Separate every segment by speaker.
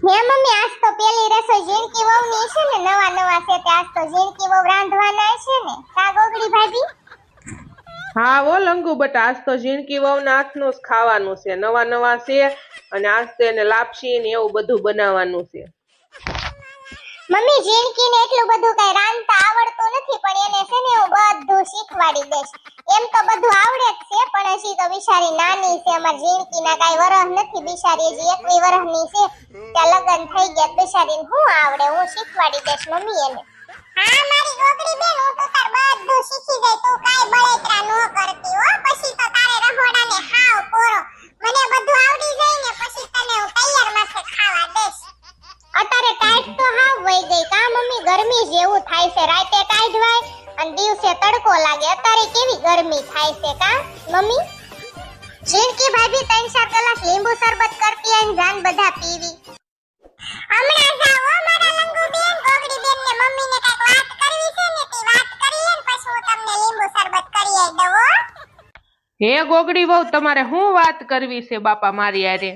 Speaker 1: હે મમ્મી આજ તો પેલી રસોઈ ઝીણકી વહુની છે ને નવા નવા છે તે આજ તો ઝીણકી વહુ રાંધવાના છે ને કા ગોગડી ભાભી?
Speaker 2: હા ઓ લંગુ બટા આજ તો ઝીણકી વહુના હાથનું જ ખાવાનું છે, નવા નવા છે અને આજ તો એને લાપસી ને એવું બધું બનાવવાનું છે.
Speaker 1: મમ્મી ઝીણકીને એટલું બધું કઈ રાંધતા આવડતું નથી પણ એને છે ને હું બધું શીખવાડી દઈશ. એમ તો બધું આવડે જ છે પણ હજી તો બિચારી નાની છે, અમાર ઝીણકીના કઈ વરહ નથી, બિચારી હજી 21 વર્ષની છે. ત્યાં લગન થઈ ગયા બિચારીને શું આવડે, હું શીખવાડી દઈશ મમ્મી એને. હા મારી ગોગડી બેન હું તો તાર બધું શીખી ગઈ, તું કાઈ બળેતરા ન કરતી હો, પછી તો તારે રહોડાને હાવ કોરો. મને બધું આવડી જાય ને પછી તને હું તૈયાર માથે ખાવા દઈશ. અત્યારે ટાઈટ તો હાવ વઈ ગઈ કા મમ્મી, ગરમી જેવું થાય છે, રાતે ટાઈટ વાય અને દિવસે તડકો લાગે, અત્યારે કેવી ગરમી થાય છે કા મમ્મી? ઝીણકી ભાભી 3-4 ગ્લાસ લીંબુ શરબત કરતી અને જાન બધા પીવી. હમણાં જાઓ મારા લંગુ બેન, ગોગડી બેન ને મમ્મી ને કઈક વાત કરવી છે ને તે વાત કરીએ ને પછી હું તમને લીંબુ શરબત કરી આઈ દઉં હો.
Speaker 2: હે ગોગડી વહુ તમારે શું વાત કરવી છે બાપા મારી હારે?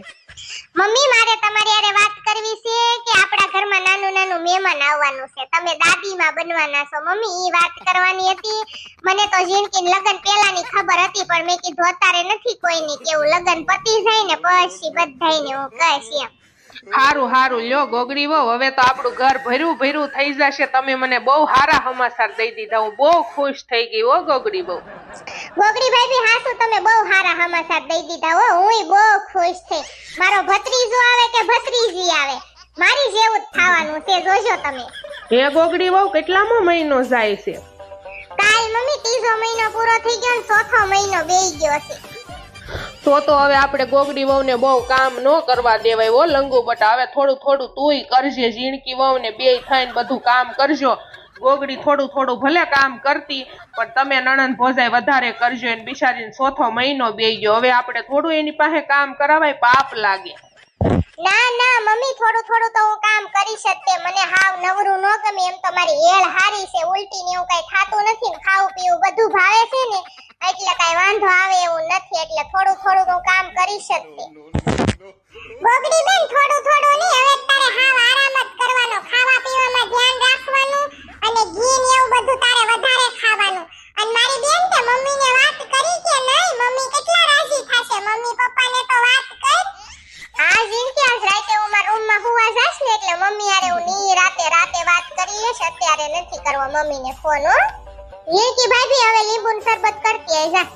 Speaker 1: મમ્મી મારે તમારી હારે વાત કરવી છે કે આપણા ઘરમાં નાનું નાનું મહેમાન આવવાનું છે, તમે દાદીમાં બનવાના છો મમ્મી, ઈ વાત કરવાની હતી. મને તો ઝીણકી લગન પહેલાની ખબર હતી પણ મેં કીધું અત્યારે નથી કોઈની કેવું, લગન પતી જાય ને પછી બધાયને હું કહીશ એમ.
Speaker 2: હારું હારું લ્યો ગોગડી વહુ, હવે તો આપણું ઘર ભર્યું ભર્યું થઈ જશે. તમે મને બહુ સારા સમાચાર દઈ દીધા, હું બહુ ખુશ થઈ ગઈ હો ગોગડી વહુ.
Speaker 1: ગોગડી ભાભી હાસુ તમે બહુ સારા સમાચાર દઈ દીધા હો, હુંય બહુ ખુશ થઈ. મારો ભત્રીજો આવે કે ભત્રીજી આવે મારી જેવું જ થવાનું છે, જોજો તમે.
Speaker 2: હે ગોગડી વહુ કેટલામો મહિનો જાય છે?
Speaker 1: કાલ મમ્મી 3જો મહિનો પૂરો થઈ ગયો ને 4થો મહિનો બેહી ગયો છે.
Speaker 2: તો હવે આપણે ગોગડી વહુને બહુ કામ ન કરવા દેવાય હો લંગુ બટા, હવે થોડું થોડું તુંય કરજે, ઝીણકી વહુને બેય થઈને બધું કામ કરજો. ગોગડી થોડું થોડું ભલે કામ કરતી પણ તમે નણંદ ભોજાઈ વધારે કરજો, એને બિચારીને 4થો મહિનો બેહી ગયો, હવે આપણે થોડું એની પાસે કામ કરાવાય પાપ લાગે.
Speaker 1: ના ના મમ્મી થોડું થોડું તો હું કામ કરીશ જ તે, મને હાવ નવરું ન ગમે, એમ તો મારી હેળ હારી છે, ઉલટી ને એવું કઈ થાતું નથી ને ખાવું પીવું બધું ભાવે છે ને એટલે કઈ વાંધો આવે એવું નથી, એટલે થોડું થોડું હું કામ કરીશ જ તે. ગોગડી બેન થોડું થોડું નહીં, હવે તારે હાવ આરામ જ કરવાનો, ખાવા પીવામાં ધ્યાન રાખવાનું અને ઘી ને એવું બધું તારે વધારે ખાવાનું. અને મારી બેન તે મમ્મીને વાત કરી કે નહીં? મમ્મી કેટલા રાજી થશે, મમ્મી પપ્પાને તો વાત કર. હા ઝીણકી આજ રાતે હું મારા રૂમમાં હુવા જાશ ને એટલે મમ્મી હારે હું ની રાતે વાત કરી લઈશ, અત્યારે નથી કરવો મમ્મીને ફોન હો. ઝીણકી ભાભી હવે લીંબુ શરબત કરતી આઈ જા.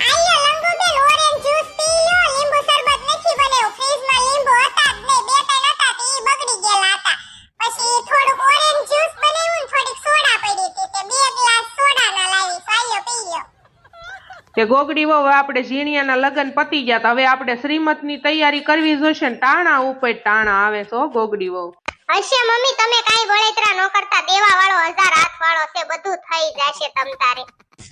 Speaker 1: આયો લંગુ બેન ઓરેન્જ જ્યુસ પી લો, લીંબુ શરબત નથી બનાવ્યું, ફ્રીજમાં લીંબુ હતા જ નહીં, 2-3 હતા તે ઈ બગડી ગયેલા હતા, પછી થોડુંક ઓરેન્જ જ્યુસ બનાવ્યું ને થોડીક સોડા પડી હતી તે 2 ગ્લાસ સોડાના લાવી, આયો પી લો.
Speaker 2: કે ગોગડી વહુ આપણે ઝીણિયાના લગન પતી ગયા, હવે આપણે શ્રીમતની તૈયારી કરવી જોઈશે ને ટાણા ઉપર ટાણા આવે છે ગોગડી વહુ.
Speaker 1: હશે મમ્મી તમે કાઈ બળેતરા ન કરતા, દેવા વાળો 1000 હાથ વાળો છે, બધું થઈ જશે તમ તારે.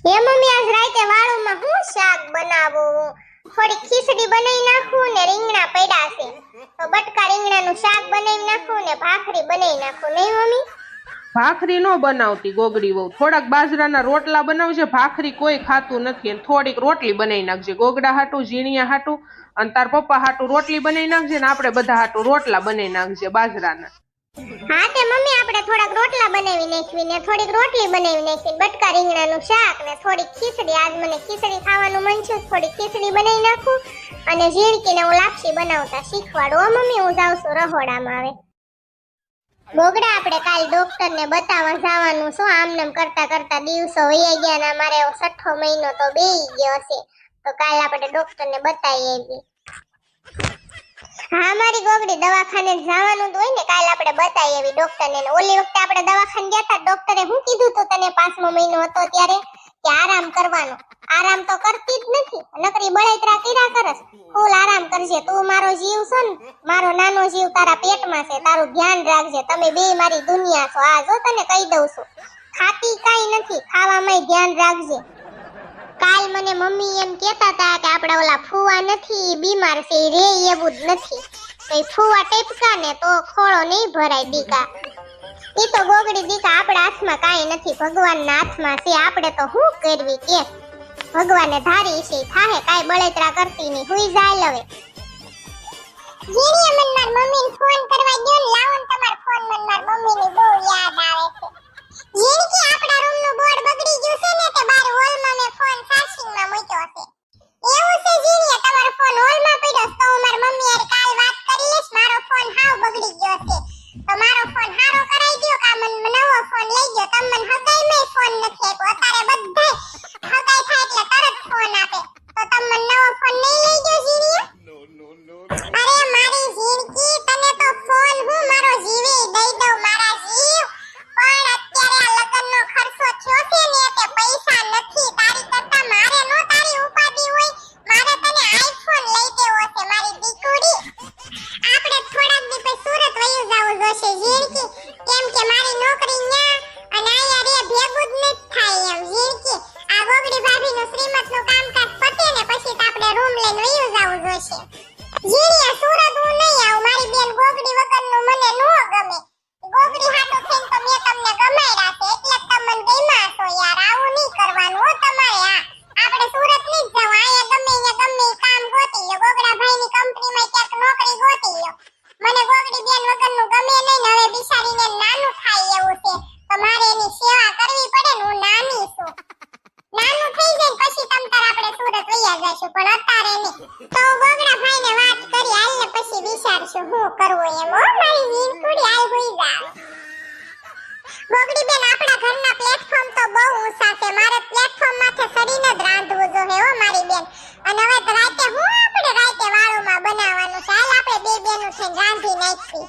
Speaker 1: હે મમ્મી આજ રાતે વાળુમાં હું શાક બનાવું, થોડી ખીચડી બનાવી નાખું ને રીંગણા પડ્યા છે તો બટકા રીંગણાનું શાક બનાવી નાખું ને ભાખરી બનાવી નાખું, નહીં મમ્મી?
Speaker 2: ભાખરી નો બનાવતી ગોગડી વહુ, થોડાક બાજરાના રોટલા બનાવજે, ભાખરી કોઈ ખાતું નથી, અને થોડીક રોટલી બનાવી નાખજે, ગોગડા હાટું ઝીણિયા હાટું અને તાર પપ્પા હાટું રોટલી બનાવી નાખજે ને આપણે બધા હાટું રોટલા બનાવી નાખજે બાજરાના.
Speaker 1: હા તે મમ્મી આપણે થોડાક રોટલા બનાવી નાખવી ને થોડીક રોટલી બનાવી નાખી, બટકા રીંગણાનું શાક ને થોડીક ખીચડી, આજ મને ખીચડી ખાવાનું મન છે, થોડીક ખીચડી બનાવી નાખું અને ઝીણકીને હું લાપસી બનાવતા શીખવાડું હો મમ્મી, હું જાઉં છું રહોડામાં. આવે ગોગડા આપણે કાલ ડોક્ટરને બતાવવા જવાનું છો, આમનામ કરતા કરતા દિવસો વહી ગયા ને મારે 6થો મહિનો તો બેહી ગયો છે, તો કાલ આપણે ડોક્ટરને બતાવી આવી. હા મારી ગોગડી દવાખાને જવાનું હોય ને, કાલ આપણે બતાવી આવી ડોક્ટરને. ઓલી વખતે આપણે દવાખાને ગયા હતા ડોક્ટરે શું કીધું તો તને 5મો મહિનો હતો ત્યારે કે આરામ કરવાનો, આરામ તો કરતી જ નથી, નકરી બળેતરા કર્યા કરસ. ફૂલ આરામ કરજે, તું મારો જીવ છો ને, મારો નાનો જીવ તારા પેટમાં છે, તારું ધ્યાન રાખજે, તમે બે મારી દુનિયા છો. આ જો તને કહી દઉં છું, ખાતી કાઈ નથી, ખાવામાં ધ્યાન રાખજે. કાલ મને મમ્મી એમ કહેતા હતા કે આપડા ઓલા ફુવા નથી બીમાર છે, રે એવું જ નથી, તો ફુવા ટેપકા ને તો ખોળો નહીં ભરાય દીકા. ઈ તો ગોગડી દીકા આપણા હાથમાં કાઈ નથી, ભગવાનના હાથમાં છે, આપણે તો શું કરવી કે ભગવાને ધારી છે થાહે, કાઈ બળેતરા કરતી નહીં, હુઈ જાય હવે. જીણીએ મને માર મમ્મીને ફોન જોશે ઝીણકી, કેમ કે મારી નોકરી ન્યા અને આયા રે ભેગું જ નથી થાય એમ ઝીણકી. આ ગોગડી ભાભીનું શ્રીમતનું કામકાજ પતે ને પછી તો આપણે રૂમ લઈને વયું જાવું જોશે. ઝીણિયા સુરત હું નહીં આવું, મારી બેન ગોગડી વગરનું મને નો ગમે. ગોગડી હાટુ થઈને તો મેં તમને ગમાડ્યા છે એટલે જ તમને ગમ્યા છો યાર. આવું નહીં કરવાનું હો તમારે. આપણે સુરત નહીં જ જવું, આયા ગમે ઈ કામ ગોતી લો. ગોગડા ભાઈની કંપનીમાં ક્યાંક નોકરી ગોતી લો. મને ગોગડી બેન વગરનું ગમે નહીં ને હવે બિચારીને નાનું થાય એવું છે તો મારે એની સેવા કરવી પડે ને. હું નાની છું, નાનું થઈ જાય પછી તમ તાર આપણે સુરત વયા જઈશું પણ અત્યારે નહીં. તો ગોગડા ભાઈને વાત કરી હાલ ને પછી વિચારશું શું કરવું એમ. હો મારી વીરકુડી હાલ હોઈ જાવ. ગોગડી બેન આપણા ઘરના પ્લેટફોર્મ તો બહુ ઊંચા છે, મારે પ્લેટફોર્મ માથે સડીને જ રાંધવું જોઈએ હો મારી બેન. અને હવે તો રાતે હું આપણે રાતે વાળુમાં બનાવવાનું છે. હાલ આપણે બે બેનું થઈને રાંધી નાખી.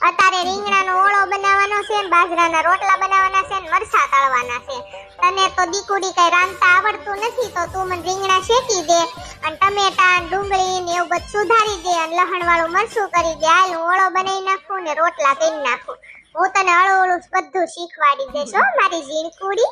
Speaker 1: અત્યારે રીંગણાનો ઓળો બનાવવાનો છે ને બાજરાના રોટલા બનાવવાના છે ને મરચા તળવાના છે. તને તો દીકુડી કઈ રાંધતા આવડતું નથી તો તું મને રીંગણા શેકી દે અને ટમેટા અને ડુંગળી ને એવું બધું સુધારી દે અને લહણ વાળું મરચું કરી દે. હાલ હું ઓળો બનાવી નાખું ને રોટલા કરી નાખું. હું તને હળું બધું શીખવાડી દઈશ હો મારી ઝીણકુડી.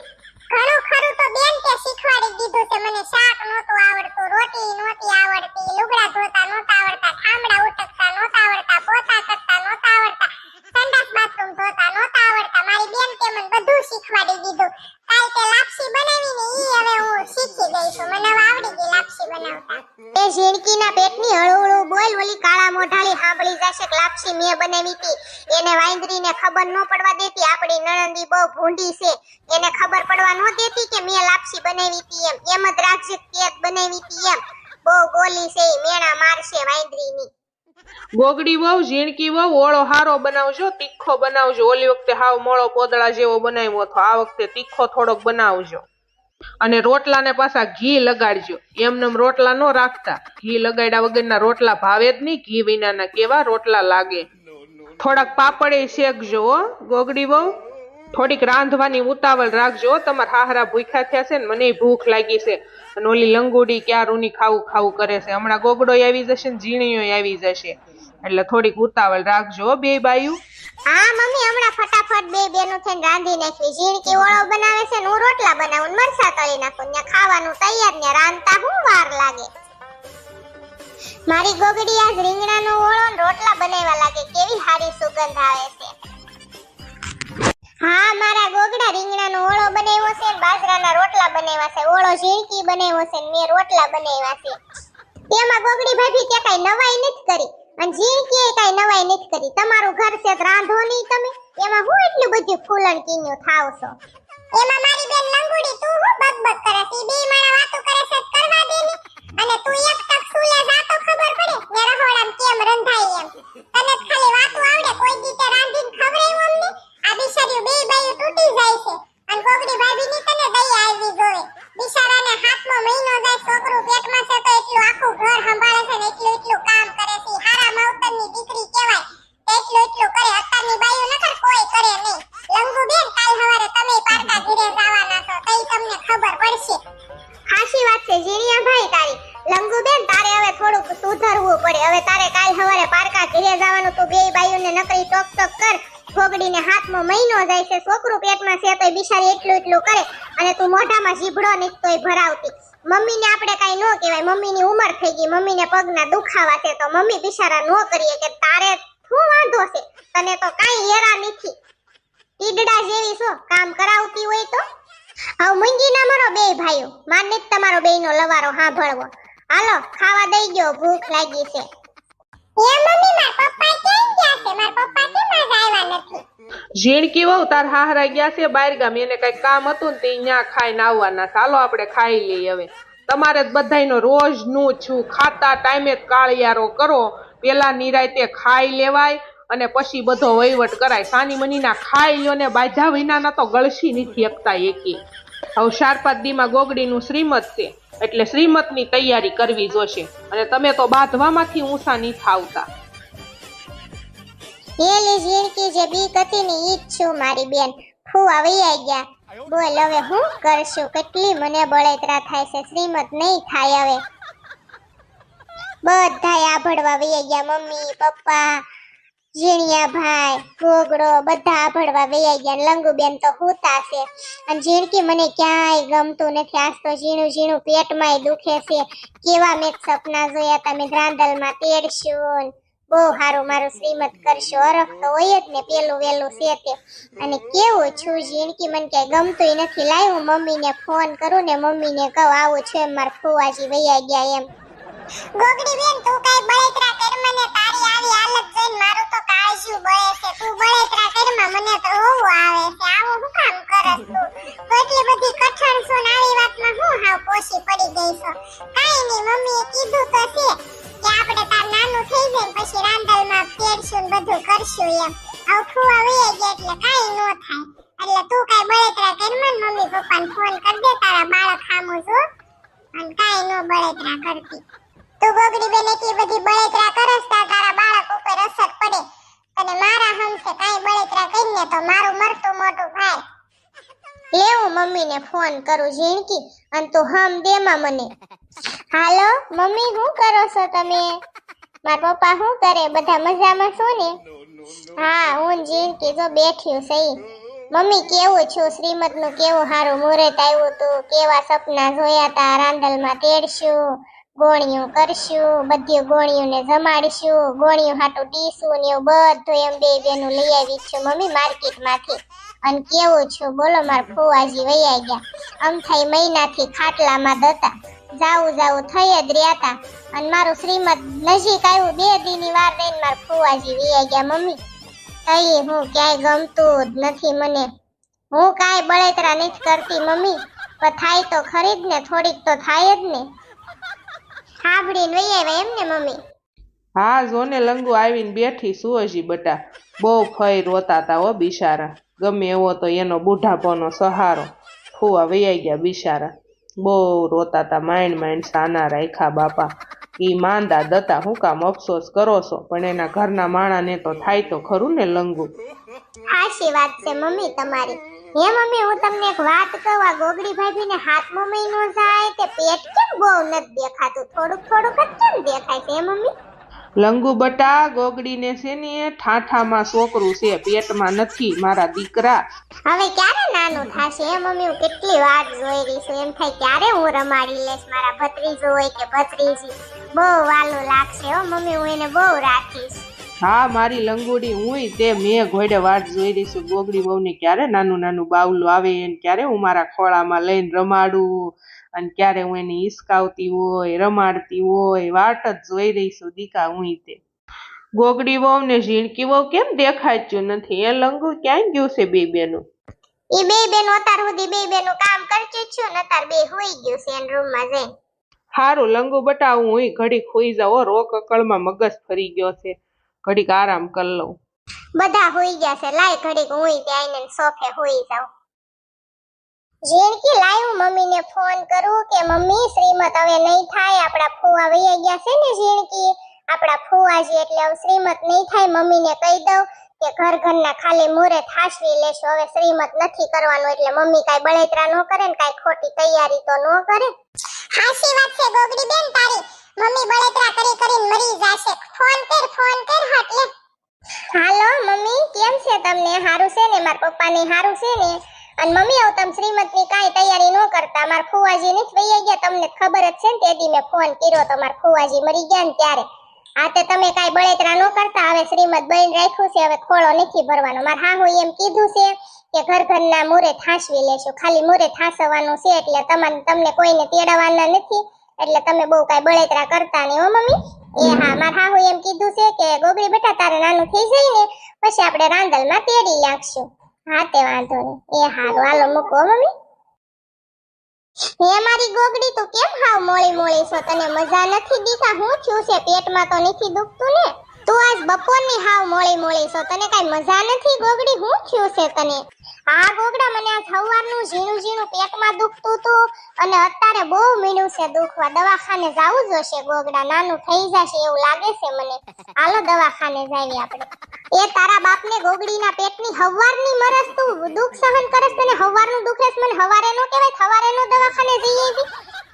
Speaker 1: ઘણું ખરું તો બેન તે શીખવાડી દીધું છે. મને શાક નહોતું આવડતું, રોટલી નહોતી આવડતી, લુગડા ધોતા નહોતા આવડતા, ઠામડા ઉટકતા નહોતા આવડતા, પોતા કરતા નહોતા આવડતા, સંડાસ બાથરૂમ ધોતા નહોતા આવડતા. મારી બેન તે મને બધું શીખવાડી દીધું. કાલ તે લાપસી બનાવીને ઈ હવે હું શીખી ગઈ છું. મને હવે આવડી ગઈ લાપસી બનાવતા. એ ઝીણકીના પેટની હળું બોલ, ઓલી કાળા મોઢાળી સાંભળી જશે કે લાપસી મેં બનાવી હતી. એને વાંદરીને ખબર ન પડવા દેતી. આપણી નણંદી બહુ ભૂંડી છે, એને ખબર પડવા ન દેતી કે મેં લાપસી બનાવી હતી એમ. એમ જ રાખજે તે જ બનાવી હતી એમ. બહુ બોલી છે, મેણા મારશે વાંદરીની.
Speaker 2: ગોગડી વહુ, ઝીણકી વહુ, ઓળો હારો બનાવજો, તીખો બનાવજો. ઓલી વખતે હાવ મોળો પોદળા જેવો બનાવ્યો હતો, આ વખતે તીખો થોડોક બનાવજો. અને રોટલાને પાછા ઘી લગાડજો. એમનેમ રોટલા ન રાખતા, ઘી લગાડ્યા વગરના રોટલા ભાવે જ નહીં. ઘી વિનાના કેવા રોટલા લાગે. થોડાક પાપડે શેકજો હો ગોગડી વહુ. થોડીક રાંધવાની ઉતાવળ રાખજો. તમારા હાહરા ભૂખ્યા થયા છે ને મને ભૂખ લાગી છે. અને ઓલી લંગુડી ક્યારુની ખાવું ખાવું કરે છે. હમણાં ગોગડો આવી જશે ને ઝીણીઓ આવી જશે એટલે થોડીક ઉતાવળ રાખજો બે બાયું.
Speaker 1: હા મમ્મી, હમણાં ફટાફટ બે બેનું થઈને રાંધી નાખવી. ઝીણકી ઓળો બનાવે છે ને હું રોટલા બનાવું ને મરચા તળી નાખું ને ખાવાનું તૈયાર ને રાંધતા હું વાર લાગે. મારી ગોગડી આજ રીંગણાનો ઓળો ને રોટલા બનાવવા લાગે. કેવી સારી સુગંધ આવે છે. હા મારા ગોગડા રીંગણાનો ઓળો બનાવ્યો છે ને બાજરાના રોટલા બનાવ્યા છે. ઓળો ઝીણકી બનાવ્યો છે ને મેં રોટલા બનાવ્યા છે. તેમાં ગોગડી ભાભી કે કઈ નવાઈ નથી કરી અને ઝીણકીએ કઈ નવાઈ નથી કરી. તમારું ઘર છે રાંધો નહીં તમે, એમાં હું એટલું બધું ફૂલણ કીન્યું થાવ છો. એમાં મારી બેન લંગુડી તું હું બકબક કરે છે. બે માણા વાતો કરે છે કરવા દે ને. અને તું એક તક સુલે જાતો ખબર પડે ને રહોડામ કેમ રંધાય એમ. તને ખાલી વાતો આવડે, કોઈ દીતે રાંધીને ખવરાયું અમને. આ બિચારીઓ બે બાયું તૂટી જાય છે અને ગોગડી ભાભીની તને દયા આવી જોવે. બિચારાને હાથનો મહિનો જાય, છોકરું પેટમાં છે તો એટલું આખું ઘર સંભાળે છે ને એટલું કામ કરે છે. હારા માવતરની દીકરી કહેવાય. એટલું કરે. અત્યારની બાયું નકર કોઈ કરે નહીં. લંગુ બેન કાલ સવારે તમે પારકા ઘરે જવાના છો તઈ તમને ખબર પડશે. હાચી વાત છે ઝીણિયા ભાઈ તારી. લંગુ બેન તારે હવે થોડુંક સુધરવું પડે. હવે તારે કાલ સવારે પારકા ઘરે જવાનું. તું બે બાયુને નકરી ટોક ટોક કર. ગોગડીને હાથમાં મહિનો જાય છે, છોકરું પેટમાં છે તોય બિચારી એટલું કરે અને તું મોઢામાં જીભડો નીકતોય ભરાવતી. મમ્મીને આપણે કઈ ન કહેવાય. મમ્મીની ઉંમર થઈ ગઈ, મમ્મીને પગના દુખાવા છે તો મમ્મી બિચારા ન કરીએ કે તારે શું વાંધો છે. તને તો કાઈ હેરા નથી. ટીડડા જેવી છો, કામ કરાવતી હોય તો. હવે મૂંગી ના મરો બે ભાઈઓ. મારને જ તમારો બેયનો લવારો સાંભળવો. હાલો ખાવા દઈ ગયો, ભૂખ લાગી છે. એ મમ્મી માર પપ્પા ક્યાં ગયા છે? માર પપ્પા કેમ આજ આવ્યા નથી?
Speaker 2: ઝીણકી વહુ તાર હાહરા ગયા છે બહાર ગામ. એને કઈ કામ હતું ને તે ન્યા ખાઈને આવવાના. ચાલો આપણે ખાઈ લઈએ હવે. તમારે જ બધાયનો રોજ નું છું. ખાતા ટાઈમે કાળિયારો કરો. પેલા નિરાયતે ખાઈ લેવાય અને પછી બધો વહીવટ કરાય. સાની મનીના ખાઈ લ્યો ને બાજા વિનાના તો ગળસી નથી એકતા એકી. હવે 4-5 દીમાં ગોગડીનું શ્રીમત છે એટલે શ્રીમતની તૈયારી કરવી જોશે. અને તમે તો બાંધવામાંથી ઊંચા નહીં થાવતા.
Speaker 1: એલી ઝીણકી જે બીક હતી ને ઈ જ છું મારી બેન. ફુવા વૈયા ગયા. બોલ હવે હું કરશું? કેટલી મને બળેતરા થાય છે. શ્રીમત નહીં થાય હવે. બધાય આભળવા વૈયા ગયા. મમ્મી પપ્પા ઝીણિયા ભાઈ ગોગડો બધા આભળવા વૈયા ગયા ને લંગુબેન તો હુતા છે અને ઝીણકી મને ક્યાંય ગમતું નથી આજ તો ઝીણું ઝીણું પેટમાંય દુખે છે કેવા મેં સપના જોયા તમે રાંદલમાં તેડશું ને બહુ હારું મારું શ્રીમત કરશો અરખ તો હોય જ ને પેલું વેલું છે તે અને કેવું છું ઝીણકી મને ક્યાંય ગમતુંય નથી લાય હું મમ્મીને ફોન કરું ને મમ્મીને કહું આવું છે એમ મારા ફુવાજી વૈયા ગયા એમ ગોગડી બેન તું કઈ બળેતરા કર મને તારી આવી હાલત જોઈને મારું તો કાળજું બળે છે તું બળેતરા કરમાં મને તો રોવું આવે છે આવું હું કામ કરસ તું એટલી બધી કઠણ છો ને આવી વાતમાં હું હાવ પોસી પડી ગઈ છો કાઈ ની મમ્મીએ કીધું તો છે કે આપણે તાર નાનું થઈ જાય પછી રાંદલમાં ફેરશું ને બધું કરશું એમ આવ ફુવા વહી ગયા એટલે કાઈ નો થાય એટલે તું કઈ બળેતરા કરમાં મમ્મી પપ્પાને ફોન કર દે તારા બાળક હામું જો અને કાઈ નો બળેતરા કરતી તું ગોગડી બેન એટલી બધી બળેતરા કરસ તારા બાળક ઉપર અસર પડે અને મારા હમસે કાઈ બળેતરા કરીને તો મારું મરતું મોટું ભાઈ લેવું મમ્મીને ફોન કરું ઝીણકી અને તું હમ દેમાં મને હાલો મમ્મી શું કરો છો તમે મારા પપ્પા શું કરે બધા મજામાં છો ને હા હું ઝીણકી જો બેઠ્યું સહી મમ્મી કેવું છું શ્રીમતનું કેવું હારું મુહૂર્ત આવ્યું તું કેવા સપના જોયા તા રાંદલમાં તેડશું ગોણિયું કરશું બધી ગોણિયુંને જમાડશું ગોણિયું હાટું ટીસું ને એવું બધું એમ બે બેનું લઈ આવી છું મમ્મી માર્કેટમાંથી અને કેવું છું બોલો માર ફુવાજી વૈયા ગયા અમથાઈ મહિનાથી ખાટલામાં દતા જાવું થઈ જ રહ્યા અને મારું શ્રીમત નજીક આવ્યું 2 દીની વાર રહીને માર ફુવાજી વૈયા ગયા મમ્મી તઈ હું ક્યાંય ગમતું જ નથી મને હું કાંઈ બળેતરા નથી કરતી મમ્મી પણ થાય તો ખરી જ ને થોડીક તો થાય જ ને સાંભળીને વહી આવ્યા એમ ને મમ્મી
Speaker 2: હા જોને લંગુ આવીને બેઠી સુવજી બટા બહુ ફઈ રોતા તા હો બિચારા ગમે એવો તો એનો બુઢાપોનો સહારો ફુવા વૈયા ગયા બિચારા બહુ રોતા તા માંડ સાના રાખ્યા બાપા ઈ માંદા દતા હું કામ અફસોસ કરો છો પણ એના ઘરના માણાને તો થાય તો ખરું ને લંગુ
Speaker 1: હાચી વાત છે મમ્મી તમારી હે મમ્મી હું તમને એક વાત કહું આ ગોગડી ભાભીને હાથમો મહિનો જાય તે પેટ કેમ બહુ નથી દેખાતું થોડુંક જ કેમ દેખાય છે મમ્મી
Speaker 2: લંગુ બટા ગોગડીને છે ને ઠાઠામાં છોકરું છે પેટમાં નથી મારા દીકરા
Speaker 1: હવે ક્યારે નાનું થાશે હે મમ્મી હું કેટલી વાત જોઈ રહી છું એમ થાય ક્યારે હું રમાડી લઈશ મારા ભત્રીજો હોય કે ભત્રીજી બહુ વાલું લાગશે હો મમ્મી હું એને બહુ રાખીશ
Speaker 2: હા મારી લંગુડી હુંય તે મેં ઘોડે વાટ જોઈ રહી છું ગોગડી વહુને ક્યારે નાનું બાવલું આવે એને ક્યારે હું મારા ખોળામાં લઈને રમાડું અને ક્યારે હું એને હિસકાવતી હોય રમાડતી હોય વાટ જ જોઈ રહી છું દીકા હુંય તે ગોગડી વહુ ને ઝીણકી વહુ કેમ દેખાતું નથી એ લંગુ ક્યાં ગયું છે બે બેનું
Speaker 1: ઈ બે બેનો અત્યાર સુધી બે બેનું કામ કરતી જ છું ને અત્યાર બે હોઈ ગયું છે એન રૂમમાં જઈ
Speaker 2: હારું લંગુ બટા હું ઘડીક હોઈ જાવ રોક અકળમાં મગજ ફરી ગયો છે ઘડીક આરામ કરી લઉં
Speaker 1: બધા હોઈ ગયા છે લાય ઘડીક હુંય ત્યાં આઈને સોફે હોઈ જાઉં ઝીણકી લાય હું મમ્મીને ફોન કરું કે મમ્મી શ્રીમત હવે નહીં થાય આપડા ફુવા વૈયા ગયા છે ને ઝીણકી આપડા ફુવાજી એટલે હવે શ્રીમત નહીં થાય મમ્મીને કહી દઉં કે ઘરના ખાલી મુરે થાશવી લેશો હવે શ્રીમત નથી કરવાનું એટલે મમ્મી કાઈ બળેતરા નો કરે ને કાઈ ખોટી તૈયારી તો નો કરે હાસી વાત છે ગોગડી બેન તારી મમ્મી બળેતરા કરીને મરી જાશે ફોન કર હટ લે હાલો મમ્મી કેમ છે તમને હારું છે ને માર પપ્પાને હારું છે ને અને મમ્મી આવ તમ શ્રીમતની કાઈ તૈયારી નો કરતા માર ફુવાજી ની વૈયા ગયા તમને ખબર જ છે ને તેદી મેં ફોન કર્યો તો માર ફુવાજી મરી ગયા ને ત્યારે આ તે તમે કાઈ બળેતરા નો કરતા હવે શ્રીમત બન રાખ્યું છે હવે ખોળો નથી ભરવાનો માર હા હું એમ કીધું છે કે ઘરના મુરે થાશવી લેશો ખાલી મુરે થાસવાનું છે એટલે તમને કોઈને તેડવાના નથી એટલે તમે બહુ કાઈ બળેતરા કરતા નહીં હો મમ્મી એ હા માર હા હું એમ કીધું છે કે ગોગડી બેટા તારે નાનું થઈ જાય ને પછી આપણે રાંદલમાં તેડી લાગશું હા તે વાંધો નહીં એ હારું હાલો મૂકો મમ્મી હે મારી ગોગડી તું કેમ હાવ મોળી છો તને મજા નથી દીકા હું થયું છે પેટમાં તો નથી દુખતું ને તું આજ બપોરની હાવ મોળી છો તને કાઈ મજા નથી ગોગડી હું થયું છે તને હા ગોગડા મને આ સવારનું ઝીણું પેટમાં દુખતું તું અને અત્યારે બહુ મીણું છે દુખવા દવાખાને જાવું જોશે ગોગડા નાનું થઈ જશે એવું લાગે છે મને હાલો દવાખાને જાવી આપણે એ તારા બાપને ગોગડીના પેટની હવારની મરસ તું દુખ સહન કરસ તને હવારનું દુખેસ મને હવારે નો કહેવાય થવારે નો દવાખાને જઈ આવી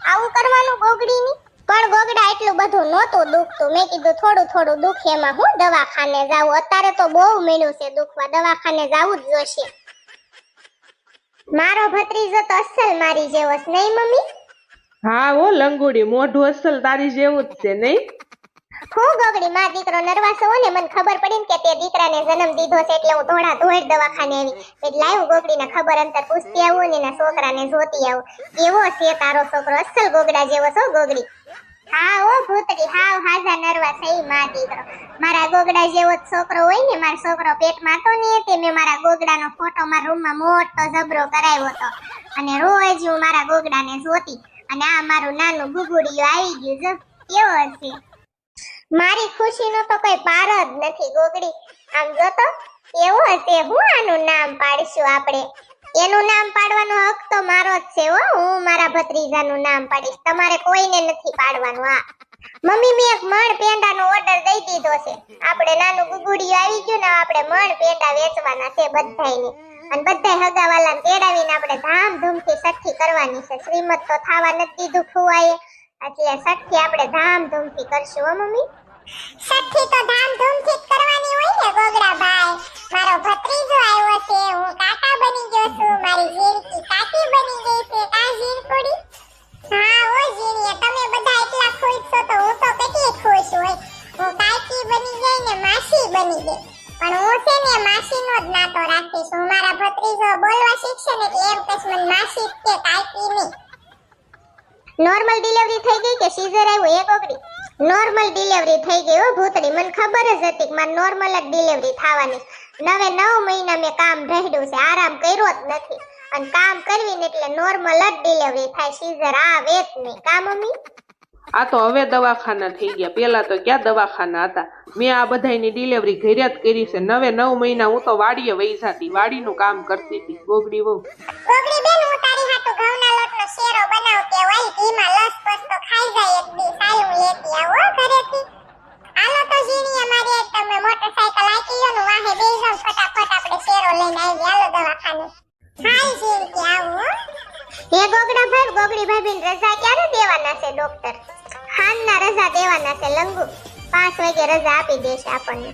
Speaker 1: આવું કરવાનું ગોગડીની પણ ગોગડા એટલું બધું નહોતું દુખતું. મેં કીધું થોડું થોડું દુખે એમાં હું દવાખાને જાવું. અત્યારે તો બહુ મળ્યું છે દુખવા, દવાખાને જાવું જ જોશે. મારો ભત્રીજો તો અસલ મારી જેવો છે નહીં મમ્મી?
Speaker 2: હા હો લંગુડી, મોઢું અસલ તારી જેવું જ છે નહીં?
Speaker 1: હું ગોગડી માં દીકરો નર્વસ હો ને, મને ખબર પડી ને કે તે દીકરાને જન્મ દીધો છે એટલે હું ધોળા ધોળ દવાખાને આવી. એટલે લાવ્યું ગોગડીને ખબર અંતર પૂછતી આવું ને એના છોકરાને જોતી આવું કેવો છે તારો છોકરો. અસલ ગોગડા જેવો છો ગોગડી. હા ઓ ભૂતડી, હાવ હાજા નર્વસ છે માં દીકરો. મારા ગોગડા જેવો જ છોકરો હોય ને, મારો છોકરો પેટમાં હતો ને તે મેં મારા ગોગડાનો ફોટો મારા રૂમમાં મોટો જબરો કરાવ્યો હતો અને રોજ હું મારા ગોગડાને જોતી. અને આ મારું નાનું ગુગુડિયું આવી ગયું જો કેવો છે. મારી ખુશીનો તો કોઈ પાર જ નથી ગોગડી. આમ જો તો કેવો છે. હું આનું નામ પાડીશું આપણે? એનું નામ પાડવાનો હક તો મારો જ છે હો. હું મારા ભત્રીજાનું નામ પાડીશ, તમારે કોઈને નથી પાડવાનું. હા મમ્મી, મેં એક મણ પેંડાનો ઓર્ડર દઈ દીધો છે. આપણે નાનું ગુગુડિયું આવી ગયું ને, આપણે મણ પેંડા વેચવાના છે બધાયને. અને બધાય હગાવાલાને તેડાવીને આપણે ધામધૂમથી સઠ્ઠી કરવાની છે. શ્રીમત તો થાવા નથી દીધું ફુવાએ, એટલે સઠ્ઠી આપણે ધામધૂમથી કરશું હો મમ્મી. સઠ્ઠી તો ધામધૂમથી જ કરવાની હોય ને ગોગડા ભાઈ. મારો ભત્રીજો આવ્યો છે, હું કાકા બની ગયો છું, મારી ઝીણકી કાકી બની ગઈ છે. કા ઝીણકુડી? હા ઓ ઝીણીએ, તમે બધા એટલા ખુશ છો તો હું તો કેટલી ખુશ હોય. હું કાકી બની ગઈ ને માસી બની ગઈ. પણ હું છે ને માસીનો જ નાતો રાખીશ. હું મારા ભત્રીજો બોલવા શીખશે ને એટલે એમ કહીશ મને માસી કે કાકી નહીં. નોર્મલ ડિલિવરી થઈ ગઈ કે સીઝર આવ્યું એ ગોગડી? નોર્મલ ડિલિવરી થઈ ગઈ હો ભૂતડી. મને ખબર જ હતી કે મારે નોર્મલ જ ડિલિવરી થવાની. 9 મહિના મેં કામ રહેડ્યું છે, આરામ કર્યો જ નથી. અને કામ કરવી ને એટલે નોર્મલ જ ડિલિવરી થાય, સીઝર આવે જ નહીં. કા મમ્મી?
Speaker 2: આ તો હવે દવાખાના થઈ ગયા, પેલા તો ક્યાં દવાખાના હતા. મેં આ બધાયની ડિલિવરી ઘરે જ કરી છે. 9 મહિના હું તો વાડીએ વહી જાતી, વાડીનું કામ કરતી હતી ગોગડી વહુ.
Speaker 1: ગોગડી બેન, હું તારી હાટુ ઘઉંના લોટનો શેરો બનાવતી હોય, ઘીમાં લસપસ તો ખાઈ જાય એક દી. સાલું લેતી આવો ઘરેથી. હાલો તો ઝીણીએ મારી એક તમે મોટરસાઇકલ આકી લો ને, વાહે બેસી જાવ, ફટાફટ આપણે શેરો લઈને આવી. હાલો દવાખાને. હાય ઝીણકી આવું. હે ગોગડા ભાઈ, ગોગડી ભાભીને રજા ક્યારે દેવાના છે ડોક્ટર? ખાનના રજા દેવાના છે લંગુ. 5 વાગે રજા આપી દેશે આપણને.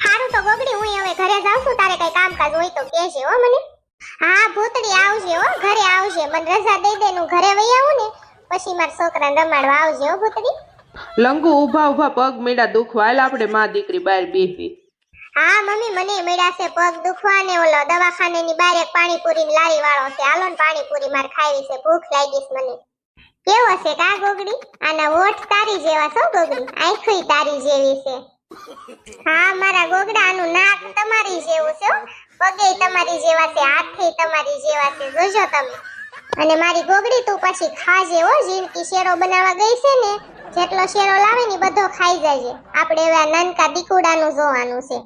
Speaker 1: હારું તો ગોગડી, હું હવે ઘરે જાઉં છું. તારે કઈ કામકાજ હોય તો કહેજે હો મને. હા ભૂતડી આવજે હો, ઘરે આવજે. મને રજા દઈ દે હું ઘરે વઈ આવું ને પછી મારા છોકરાને રમાડવા આવજે હો ભૂતડી.
Speaker 2: લંગુ ઊભા ઊભા પગ મેડા દુખવા, હાલ આપણે માં દીકરી બહાર બેસી.
Speaker 1: હા મમ્મી, મને મેડા છે પગ દુખવા ને. ઓલો દવાખાનેની બહાર એક પાણીપુરીની લારી વાળો છે, હાલો ને પાણીપુરી માર ખાવી છે, ભૂખ લાગી છે મને. કેવો છે કા ગોગડી? આના હોઠ તારી જેવા છો ગોગડી, આંખોય તારી જેવી છે. હા મારા ગોગડા, આનું નાક તમારી જેવું છે, પગે તમારી જેવા છે, હાથે તમારી જેવા છે, જોજો તમે. અને મારી ગોગડી તું પછી ખાજે હો. ઝીણકી શેરો બનાવવા ગઈ છે ને, જેટલો શેરો લાવે ને બધો ખાઈ જાય. આપણે હવે નાનકા દીકુડાનું જોવાનું છે.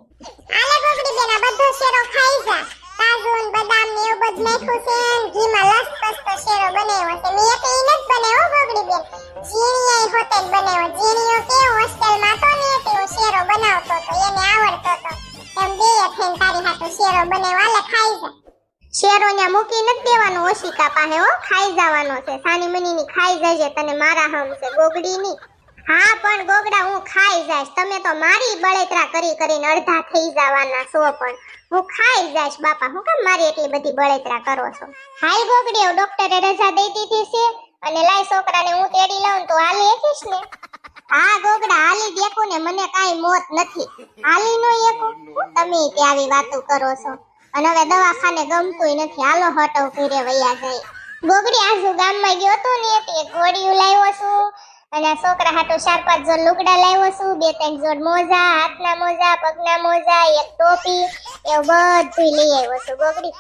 Speaker 1: આલે ગોગડી બેન, આ બધો શેરો ખાઈ જા. કાજુ ને બદામ ને એવું બધું નાખ્યું છે, ઘીમાં લસપસ તો શેરો બનાવ્યો છે. મેં તો ઈ નથી બનાવ્યો ગોગડી બેન, ઝીણીએ હોતે જ બનાવ્યો. ઝીણીઓ કે હોસ્ટેલમાં તો ને તે શેરો બનાવતો તો, એને આવડતો તો. એમ બે થઈને તારી હાટુ શેરો બનાવ્યો. આલે ખાઈ જા. શેરો ન્યા મૂકી નથી દેવાનો ઓશિકા પાસે હો, ખાઈ જવાનો છે. સાની મનીની ખાઈ જજે, તને મારા હમ છે ગોગડી ની. હા પણ ગોગડા હું ખાઈ જાઈશ, તમે તો મારી બળેતરા કરી કરીને અડધા થઈ જવાના છો. પણ હું ખાઈ જાઈશ બાપા, હું કેમ મારી એટલી બધી બળેતરા કરો છો? હાલ ગોગડી, ડોક્ટરે રજા દઈ દીધી છે અને લાય છોકરાને હું તેડી લઉં તો હાલી એકીશ ને? હા ગોગડા, હાલી દેખું ને, મને કાઈ મોત નથી. હાલી નો એકું? તમે તે આવી વાતો કરો છો. અને હવે દવાખાને ગમતુંય નથી, હાલો હટો ઘરે વયા જાય. ગોગડી આજુ ગામમાં ગયો તો ને તે ઘોડીયું લાવ્યો છું અને આ છોકરા હાટુ 4-5 જોડ લુગડા લાવ્યો છું, 2-3 જોડ મોજા, હાથના મોજા, પગના મોજા, એક ટોપી, એવું બધું લઈ આવ્યો છું ગોગડી.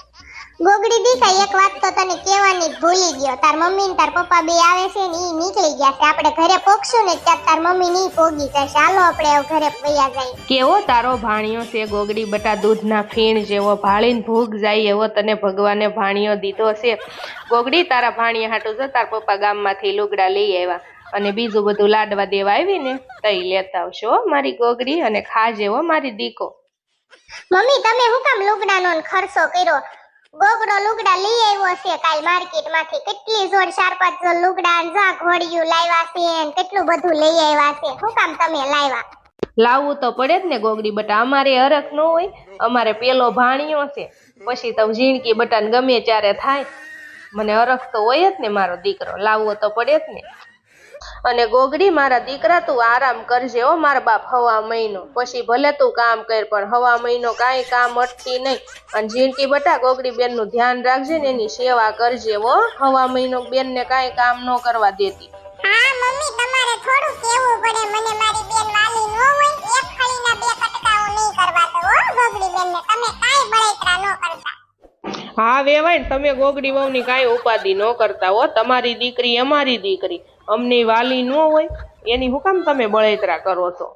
Speaker 1: ગોગડી દીકા, એક વાત તો તને કહેવાની જ ભૂલી ગયો. તાર મમ્મી ને તાર પપ્પા બે આવે છે ને ઈ નીકળી ગયા છે. આપણે ઘરે પોગશું ને ત્યાં તાર મમ્મી ની પોગી જશે. હાલો આપણે ઘરે વયા જાય.
Speaker 2: કેવો તારો ભાણિયો છે ગોગડી બટા, દૂધના ફીણ જેવો, ભાળીને ભૂખ જાય એવો તને ભગવાને ભાણિયો દીધો છે. ગોગડી, તારા ભાણિયા હાટુ જો તાર પપ્પા ગામમાંથી લુગડા લઈ આવ્યા અને બીજું બધું લાડવા દેવા આવી ને તઈ લેતા આવશો મારી ગોગડી, અને ખાજે હો મારી દીકો.
Speaker 1: મમ્મી તમે હું કામ લુગડાનો ખર્ચો કર્યો? ગોગડો લુગડા લઈ આવ્યો છે કાલ માર્કેટ માંથી, કેટલી જોડ 4-5 જોડ લુગડા ને જા ઘોડિયું લાવ્યા છે ને કેટલું બધું લઈ આવ્યા છે. શું કામ તમે લાવ્યા?
Speaker 2: લાવવું તો પડે જ ને ગોગડી બટા, અમારે હરખ ન હોય, અમારે પેલો ભાણિયો છે, પછી તો ઝીણકી બટાને ગમે ત્યારે થાય, મને હરખ તો હોય જ ને, મારો દીકરો લાવવો તો પડે જ ને. અને ગોગડી મારા દીકરા તું આરામ કરજે હો મારા બાપ, હવા મહિનો પછી ભલે તું કામ કર, પણ હવા મહિનો કાંઈ કામ અટકી નહીં. અને ઝીણકી બટા ગોગડી બેન નું ધ્યાન રાખજે ને, એની સેવા કરજે હો, હવા મહિનો બેન ને કાંઈ કામ ન કરવા દેતી.
Speaker 1: હા મમ્મી તમારે થોડું કેવું પડે, મને મારી બેન વાલી ન હોય, એક ખળીના બે કટકાઓ નહીં કરવા દો હો ગોગડી બેન ને, તમે કાંઈ બળેતરા ન કરતા.
Speaker 2: હા વેવાય ને, તમે ગોગડી વહુની કાંઈ ઉપાધિ ન કરતા હો, તમારી દીકરી અમારી દીકરી, અમને વાલી ન હોય એની હું કામ તમે બળેતરા કરો છો?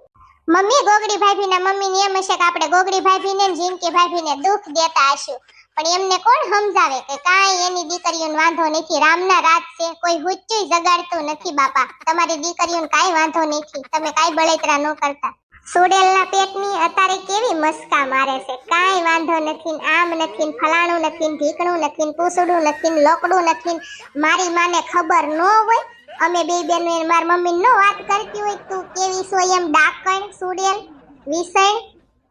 Speaker 1: મમ્મી ગોગડી ભાભીના મમ્મીને એમ હશે કે આપણે ગોગડી ભાભીને ને ઝીણકી ભાભીને દુઃખ દેતા હશું, પણ એમને કોણ સમજાવે કે કાંઈ એની દીકરીઓને વાંધો નથી, રામના રાત છે, કોઈ હુચ્ચુય જગાડતું નથી બાપા, તમારી દીકરીઓને કાંઈ વાંધો નથી, તમે કાંઈ બળેતરા ન કરતા. સુડેલના પેટની અત્યારે કેવી મસ્કા મારે છે, કાંઈ વાંધો નથી, આમ નથી, ફલાણું નથી, ઢીકણું નથી, પૂસડું નથી, લોકડું નથી, મારી માને ખબર ન હોય. અમે બે બેનો મારી મમ્મી નો વાત કરતી હોય તું કેવી છો એમ, ડાકણ સુડેલ વિસણ.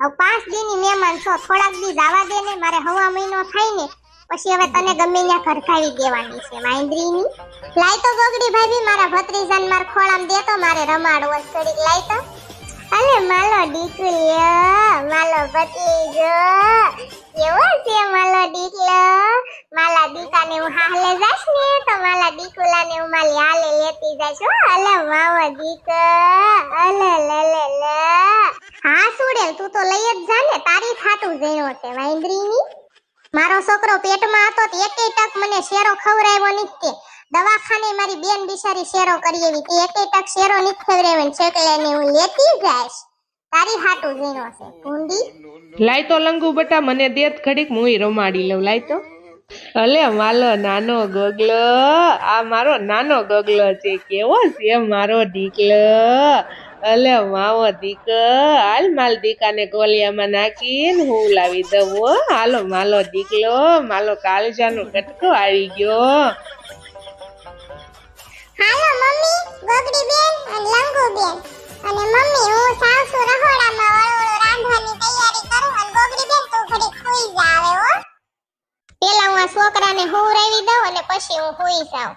Speaker 1: હવે 5 દીની મહેમાન છો, થોડાક દી જવા દે ને, મારે હવા મહિનો થાય ને પછી હવે તને ગમે ત્યાં ઘરખાવી દેવાની છે વાંદરીની. લાય તો ગોગડી ભાભી મારા ભત્રીજાને માર ખોળામ દે તો, મારે રમાડવો થોડીક. લાય તો. અલે માલો દીકરીયો, માલો ભત્રીજો કેવો છે માલો દીકલો, માલા દીકાને હું હાલે જાશ ને તો માલા દીકુલાને હું માલી હાલે લેતી જાશ હો. અલે માવો દીકો, અલે લે લે લે. હા સુડેલ તું તો લઈ જ જા ને, તારી થાટું જણો છે વાંદરીની. મારો છોકરો પેટમાં હતો તે એકેય ટક મને શેરો ખવરાવ્યો નથી, દવાખાને મારી બેન બિચારી શેરો કરી એવી, તે એકેય ટક શેરો નથી ખવરાવ્યો, છેકલેને હું લેતી જાશ, તારી હાટું જણો છે ભૂંડી.
Speaker 2: લાય તો લંગુ બટા, મને દેત ઘડીક મુંય રમાડી લઉં, લાય તો. અલે માલો નાનો ગગલો, આ મારો નાનો ગગલો છે, કેવો છે મારો દીકલો. અલે માવો દીકો, હાલ માલ દીકાને ગોલિયામાં નાખીને હું લાવી દઉં હો. હાલો માલો દીકલો, માલો કાળજાનો કટકો આવી ગયો.
Speaker 1: હાલો મમ્મી, ગોગડી બેન અને લંગુ બેન અને મમ્મી હું સાસુ રહોડામાં ઓળો રાંધવાની તૈયારી કરું, અને ગોગડી બેન તું ઘડી ખુઈ જા આવે હો. પેલા હું આ છોકરાને હુંરાવી દઉં અને પછી હું હુઈ જાઉં.